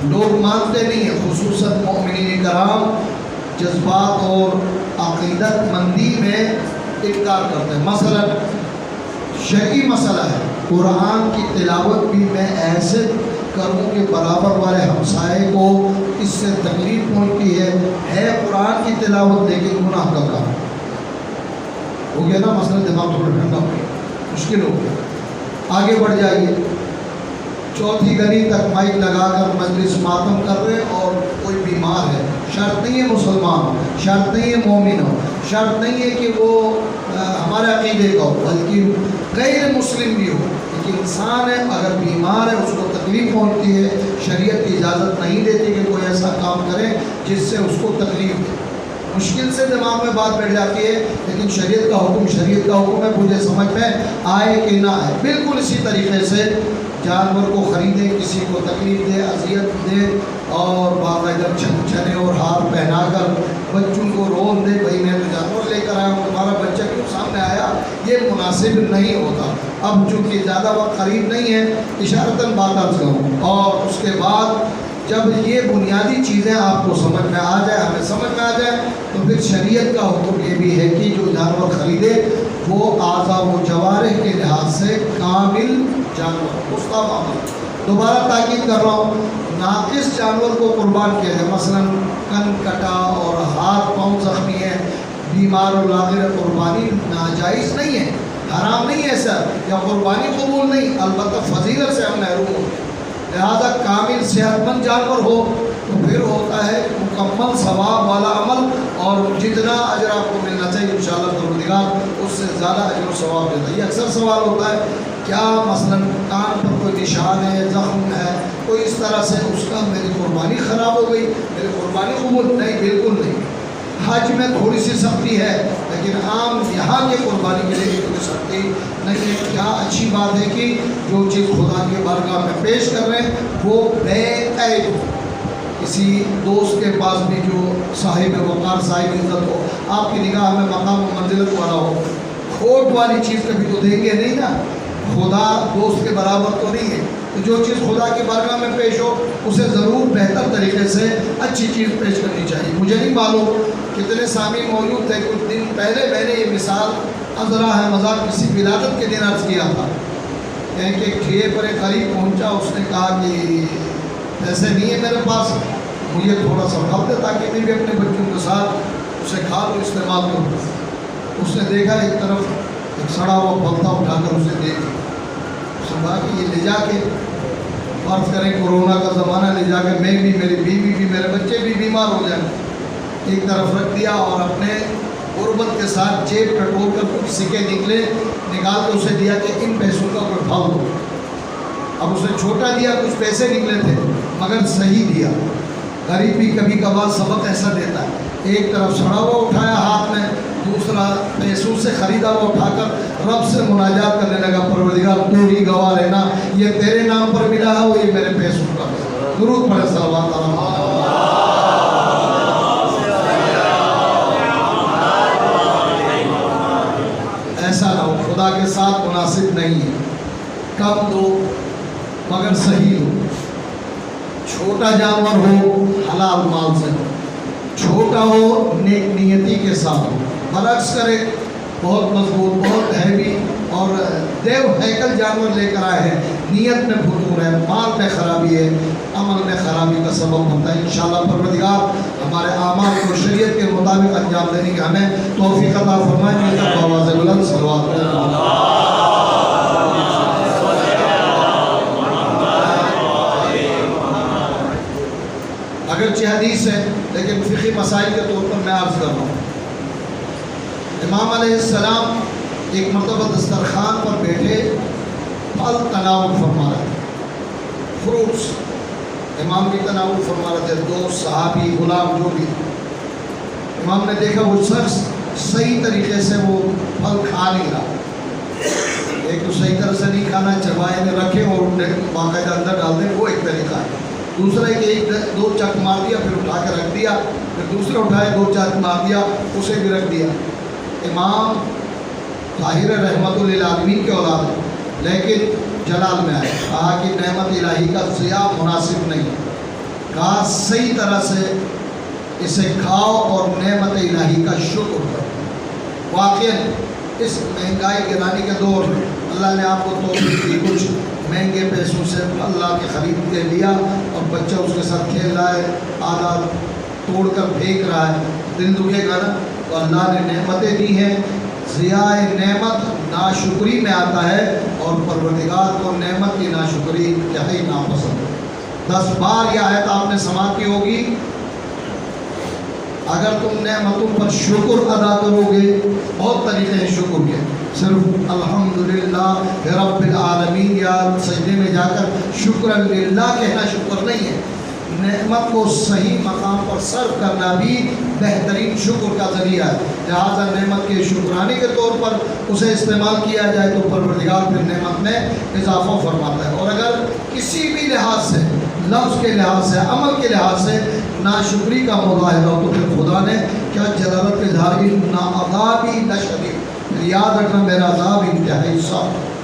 لوگ مانتے نہیں ہیں، خصوصاً مومنین کرام جذبات اور عقیدت مندی میں انکار کرتے ہیں۔ مثلا شرعی مسئلہ ہے، قرآن کی تلاوت بھی میں ایسے کروں کہ برابر والے ہمسائے کو اس سے تکلیف پہنچتی ہے قرآن کی تلاوت لیکن گناہ کا کام ہو گیا نا، مسئلہ دماغ تھوڑا ٹھنڈا ہو گیا، مشکل ہو گیا۔ آگے بڑھ جائیے، چوتھی گلی تک مائک لگا کر مجلس ماتم کر رہے اور کوئی بیمار ہے، شرط نہیں ہے مسلمان ہو، شرط نہیں ہے مومن ہو، شرط نہیں ہے کہ وہ ہمارے عقیدے کا ہو، بلکہ غیر مسلم بھی ہو، لیکن انسان ہے، اگر بیمار ہے اس کو تکلیف پہنچتی ہے، شریعت کی اجازت نہیں دیتی کہ کوئی ایسا کام کرے جس سے اس کو تکلیف دے۔ مشکل سے دماغ میں بات بیٹھ جاتی ہے، لیکن شریعت کا حکم ہے، مجھے سمجھ میں آئے کہ نہ آئے۔ بالکل اسی طریقے سے جانور کو خریدے، کسی کو تکلیف دے، اذیت دے اور باقاعدہ چھنے اور ہار پہنا کر بچوں کو رون دے، بھائی میں تو جانور لے کر آیا ہوں، تمہارا بچہ کیوں سامنے آیا، یہ مناسب نہیں ہوتا۔ اب چونکہ زیادہ وقت قریب نہیں ہے، اشارتاً بات عرض کروں، اور اس کے بعد جب یہ بنیادی چیزیں آپ کو سمجھ میں آ جائے، ہمیں سمجھ میں آ جائے، تو پھر شریعت کا حکم یہ بھی ہے کہ جو جانور خریدے وہ اعضاء و جوارح کے لحاظ سے کامل جانور، مستعمل عمل۔ دوبارہ تاکید کر رہا ہوں، ناقص جانور کو قربان کیا جائے، مثلا کن کٹا اور ہاتھ پاؤں زخمی ہے، بیمار اور لاغر، قربانی ناجائز نہیں ہے، حرام نہیں ہے سر، یا قربانی قبول نہیں، البتہ فضیلت سے ہم محروم ہوتے ہیں۔ لہذا کامل صحت مند جانور ہو تو پھر ہوتا ہے مکمل ثواب والا عمل، اور جتنا اجر آپ کو ملنا چاہیے انشاءاللہ پروردگار اس سے زیادہ اجر و ثواب دیتا ہے۔ یہ اکثر سوال ہوتا ہے، کیا مثلا کان پر کوئی نشان ہے، زخم ہے، کوئی اس طرح سے اس کا میری قربانی خراب ہو گئی، میری قربانی قبول نہیں؟ بالکل نہیں۔ حج میں تھوڑی سی سختی ہے، لیکن عام یہاں کے قربانی کے لیے کوئی سختی نہیں ہے۔ کیا اچھی بات ہے کہ جو چیز خدا کی بارگاہ میں پیش کر رہے ہیں وہ بے عیب ہو، کسی دوست کے پاس بھی جو صاحب وقار، صاحب عزت ہو، آپ کی نگاہ میں مقام و منزلت والا ہو، کھوٹ والی چیز کبھی تو دیں گے نہیں نا، خدا دوست کے برابر تو نہیں ہے، تو جو چیز خدا کی بارگاہ میں پیش ہو اسے ضرور بہتر طریقے سے اچھی چیز پیش کرنی چاہیے۔ مجھے نہیں معلوم کتنے سامعین موجود تھے، کچھ دن پہلے میں نے یہ مثال اذرا ہے مذاق کسی ولادت کے دن عرض کیا تھا کہ ایک ٹھیے پر ایک غریب پہنچا، اس نے کہا کہ پیسے نہیں ہے میرے پاس، مجھے تھوڑا سا پھل دے تاکہ میں بھی اپنے بچوں کے ساتھ اسے کھا لوں، استعمال کروں۔ اس نے دیکھا ایک طرف ایک سڑا ہوا پھل تھا، اٹھا کر اسے دے دیا۔ اس نے کہا کہ یہ لے جا کے، فرض کریں کورونا کا زمانہ، لے جا کے میں بھی، میری بیوی بھی، میرے بچے بھی بیمار ہو جائیں، ایک طرف رکھ دیا اور اپنے غربت کے ساتھ جیب ٹٹول کر کچھ سکے نکال کے اسے دیا کہ ان پیسوں کا کوئی بھاؤ دو۔ اب اس نے چھوٹا دیا، کچھ پیسے نکلے تھے مگر صحیح دیا۔ غریب بھی کبھی کبھار سبق ایسا دیتا ہے، ایک طرف سڑا ہوا اٹھایا ہاتھ میں، دوسرا پیسوں سے خریدا ہوا اٹھا کر رب سے مناجات کرنے لگا، پروردگار تو ہی گواہ رہنا، یہ تیرے نام پر ملا ہے، وہ یہ میرے پیسوں کا ہے۔ درود پڑھے صلوات اللہ۔ ایسا نہ ہو، خدا کے ساتھ مناسب نہیں ہے، کم دو مگر صحیح ہو، چھوٹا جانور ہو حلال مال سے ہو، چھوٹا ہو نیک نیتی کے ساتھ ہو، برعکس کرے بہت مضبوط، بہت ہیوی اور دیو ہیکل جانور لے کر آئے ہیں، نیت میں فتور ہے، مال میں خرابی ہے، عمل میں خرابی کا سبب ہوتا ہے۔ انشاءاللہ پروردگار ہمارے اعمال کو شریعت کے مطابق انجام دینے کی ہمیں توفیق عطا فرمائے۔ آواز بلند صلوات اگرچہ حدیث ہے لیکن فقہی مسائل کے طور پر میں عرض کر رہا ہوں۔ امام علیہ السلام ایک مرتبہ دسترخوان پر بیٹھے پھل تناول فرما رہے تھے، فروٹس امام بھی تناول فرما رہے تھے، دو صحابی غلام جو بھی، امام نے دیکھا وہ شخص صحیح طریقے سے وہ پھل کھا نہیں رہا، ایک تو صحیح طرح سے نہیں کھانا، چبائے میں رکھے اور باقاعدہ اندر ڈال دیں، وہ ایک طریقہ ہے، دوسرا ایک دو چک مار دیا پھر اٹھا کے رکھ دیا، پھر دوسرا اٹھائے دو چک مار دیا اسے بھی رکھ دیا۔ امام طاہر رحمت للعالمین کے اولاد ہے لیکن جلال میں آئے، کہا کہ نعمت الہی کا ضیاع مناسب نہیں، کہا صحیح طرح سے اسے کھاؤ اور نعمت الہی کا شکر کرو۔ واقعاً اس مہنگائی گرانی کے دور میں اللہ نے آپ کو توفیق دی، کچھ مہنگے پیسوں سے اللہ کے خرید کے لیا اور بچہ اس کے ساتھ کھیل رہا ہے، آدھا توڑ کر پھینک رہا ہے، دل دکھے گا نا؟ تو اللہ نے نعمتیں دی ہیں۔ ضیاء نعمت ناشکری میں آتا ہے اور پروردگار کو نعمت کی ناشکری انتہائی ناپسند ہے۔ 10 بار یہ آیت آپ نے سماعت کی ہوگی، اگر تم نعمتوں پر شکر ادا کرو گے، بہت طریقے ہیں شکر کے، صرف الحمدللہ رب العالمین یا سجدے میں جا کر شکر للہ کہنا شکر نہیں ہے، نعمت کو صحیح مقام پر صرف کرنا بھی بہترین شکر کا ذریعہ ہے۔ لہٰذا نعمت کے شکرانے کے طور پر اسے استعمال کیا جائے تو پروردگار پھر نعمت میں اضافہ فرماتا ہے، اور اگر کسی بھی لحاظ سے، لفظ کے لحاظ سے، عمل کے لحاظ سے ناشکری کا مظاہرہ ہو تو پھر خدا نے کیا جلالت اظہار کی، نا عذابی لشدید، یاد رکھنا میرا عذاب انتہائی سخت۔